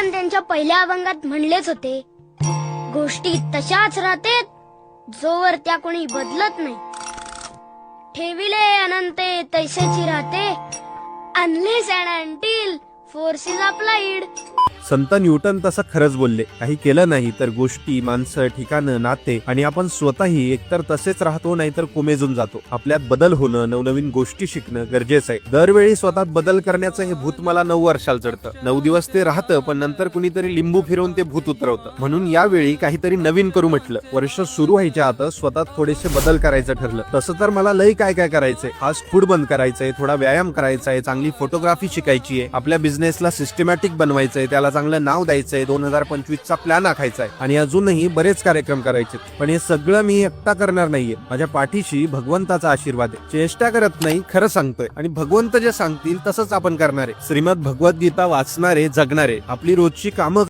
पण त्यांच्या पहिल्या अभंगात म्हणलेच होते, गोष्टी तशाच राहते जोवर त्या कोणी बदलत नाही. ठेविले अनंते तैसेची राहते, unless and until force is applied. Sant Newton तसं खरंच बोलले. काही केलं नाही तर गोष्टी, माणसं, ठिकाणं, नाते आणि आपण स्वतःही एकतर तसेच राहतो नाहीतर कोमेजून जातो. आपल्यात बदल होणं, नवनवीन गोष्टी शिकणं गरजेचं आहे. दरवेळी स्वतःत बदल करण्याचं हे भूत मला 9 वर्षाला चढतं. 9 दिवस ते राहतं, पण नंतर कुणीतरी लिंबू फिरवून ते भूत उतरवतं. म्हणून यावेळी काहीतरी नवीन करू म्हटलं. वर्ष सुरू व्हायच्या आत स्वतःत थोडेसे बदल करायचं ठरलं. तसं तर मला लई काय काय करायचंय. फास्ट फूड बंद करायचंय, थोडा व्यायाम करायचाय, चांगली फोटोग्राफी शिकायची आहे, आपल्या बिझनेसला सिस्टमॅटिक बनवायचंय, त्याला चांगलं नाव द्यायचंय, 2025चा प्लॅन आखायचाय आणि अजूनही बरेच कार्यक्रम करायचे. पण हे सगळं मी एकटा करणार नाहीये. माझ्या पाठीशी भगवंताचा आशीर्वाद आहे. चेष्टा करत नाही, खरं सांगतोय. आणि भगवंत जे सांगतील तसंच आपण करणार आहे. श्रीमद भगवद्गीता वाचणारे, जगणारे, आपली रोजची कामं